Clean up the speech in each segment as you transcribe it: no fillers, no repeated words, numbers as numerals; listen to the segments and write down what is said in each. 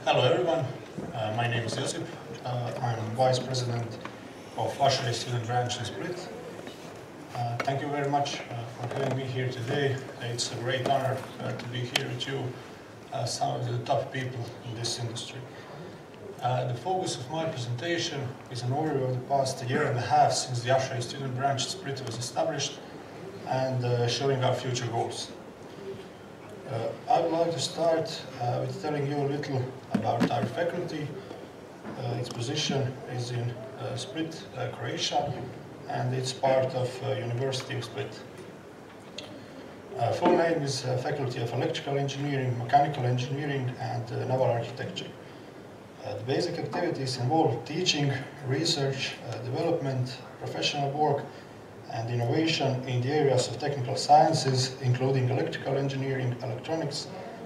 Hello everyone, my name is Josip. I'm Vice President of Usher Student Branch in Split. Thank you very much for having me here today. It's a great honor to be here with you, some of the top people in this industry. The focus of my presentation is an overview of the past year and a half since the Usher Student Branch Split was established and showing our future goals. I would like to start with telling you a little about our faculty. Its position is in Split, Croatia, and it's part of University of Split. Full name is Faculty of Electrical Engineering, Mechanical Engineering, and Naval Architecture. The basic activities involve teaching, research, development, professional work, and innovation in the areas of technical sciences, including electrical engineering, electronics,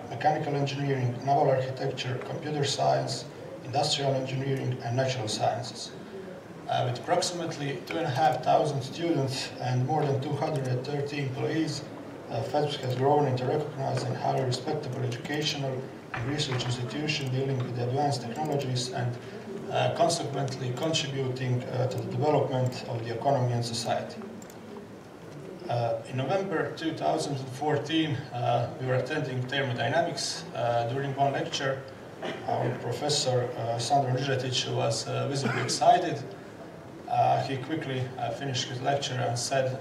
mechanical engineering, naval architecture, computer science, industrial engineering, and natural sciences. With approximately 2,500 students and more than 230 employees, FEDS has grown into recognized and highly respectable educational and research institution dealing with advanced technologies and consequently contributing to the development of the economy and society. In November 2014, we were attending thermodynamics. During one lecture, our professor, Sandro Nižetić, was visibly excited. He quickly finished his lecture and said,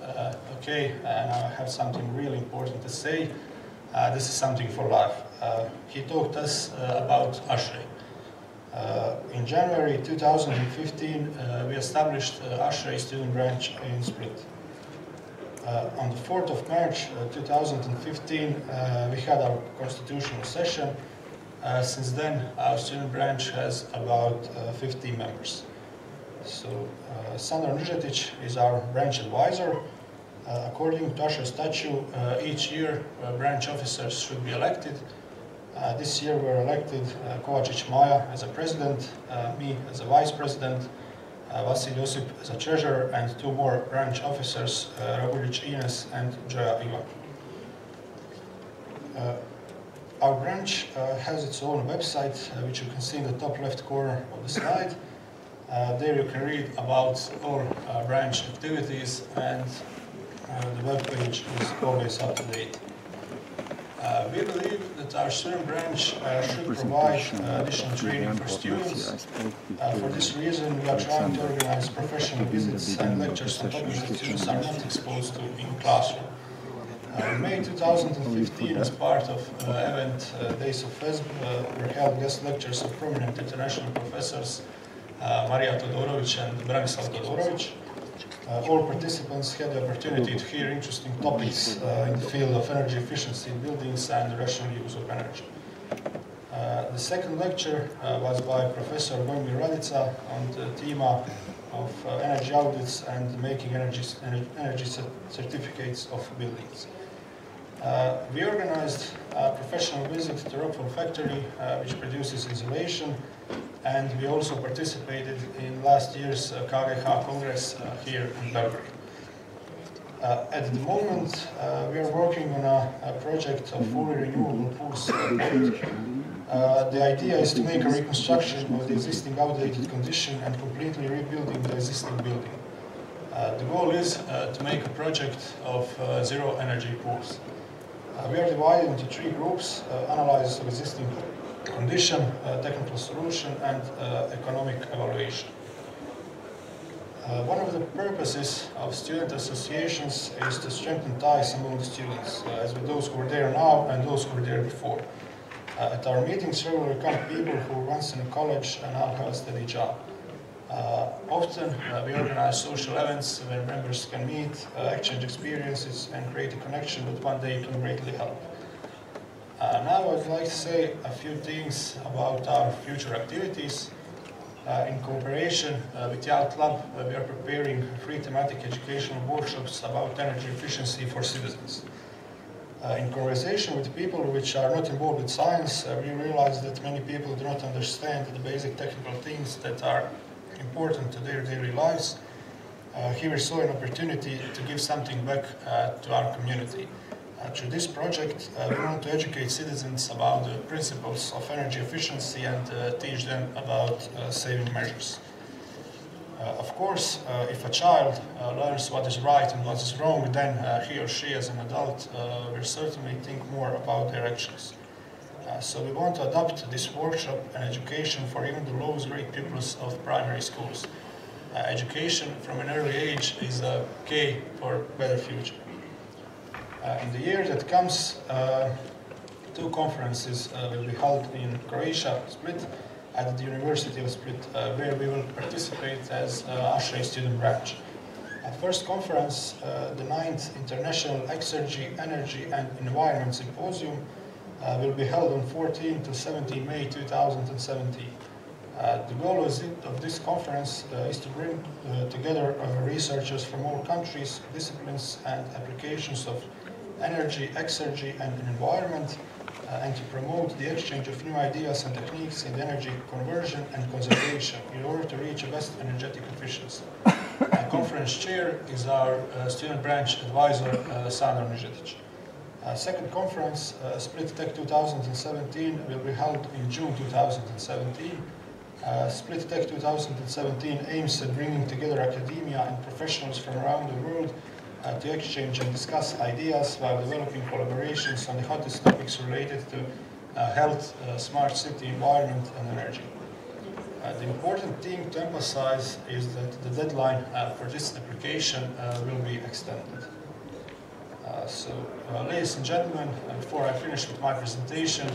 okay, now I have something really important to say. This is something for life. He talked us about ushering. In January 2015, we established Usher Student Branch in Split. On the 4th of March 2015, we had our constitutional session. Since then, our student branch has about 50 members. So, Sandro Nižetić is our branch advisor. According to Usher statute, each year branch officers should be elected. This year we were elected Kovačić Maja as a president, me as a vice president, Vasil Josip as a treasurer, and two more branch officers, Ragulić Ines and Joja Ivan. Our branch has its own website, which you can see in the top left corner of the slide. There you can read about all branch activities, and the web page is always up to date. We believe that our student branch should provide additional training for students. For this reason, we are trying to organize professional visits and lectures on topics that students are not exposed to in classroom. In May 2015, as part of event Days of FESB, were held guest lectures of prominent international professors Marija Todorović and Branislav Todorović. All participants had the opportunity to hear interesting topics in the field of energy efficiency in buildings and the rational use of energy. The second lecture was by Professor Vojmir Radica on the theme of energy audits and making energy certificates of buildings. We organized a professional visit to Rockwool factory, which produces insulation, and we also participated in last year's KGH Congress here in Belgrade. At the moment, we are working on a project of fully renewable pools. The idea is to make a reconstruction of the existing outdated condition and completely rebuilding the existing building. The goal is to make a project of zero energy pools. We are divided into three groups: analysis of existing condition, technical solution, and economic evaluation. One of the purposes of student associations is to strengthen ties among the students, as with those who are there now and those who were there before. At our meetings regularly come people who were once in college and now have a steady job. Often we organize social events where members can meet, exchange experiences, and create a connection that one day can greatly help. Now I'd like to say a few things about our future activities. In cooperation with Yacht Lab, we are preparing free thematic educational workshops about energy efficiency for citizens. In conversation with people which are not involved with science, we realize that many people do not understand the basic technical things that are important to their daily lives. Here we saw an opportunity to give something back to our community. Through this project, we want to educate citizens about the principles of energy efficiency and teach them about saving measures. Of course, if a child learns what is right and what is wrong, then he or she as an adult will certainly think more about their actions. So we want to adopt this workshop and education for even the lowest grade pupils of primary schools. Education from an early age is a key for a better future. In the year that comes, 2 conferences will be held in Croatia, Split, at the University of Split, where we will participate as ASHRAE student branch. First conference, the 9th International Exergy, Energy and Environment Symposium, will be held on 14 to 17 May 2017. The goal of this conference is to bring together researchers from all countries, disciplines and applications of energy, exergy and environment, and to promote the exchange of new ideas and techniques in energy conversion and conservation in order to reach a best energetic efficiency. The conference chair is our student branch advisor, Sandra Nižetić. Second conference, Split Tech 2017, will be held in June 2017. Split Tech 2017 aims at bringing together academia and professionals from around the world to exchange and discuss ideas while developing collaborations on the hottest topics related to health, smart city, environment and energy. The important thing to emphasize is that the deadline for this application will be extended. Ladies and gentlemen, before I finish with my presentation,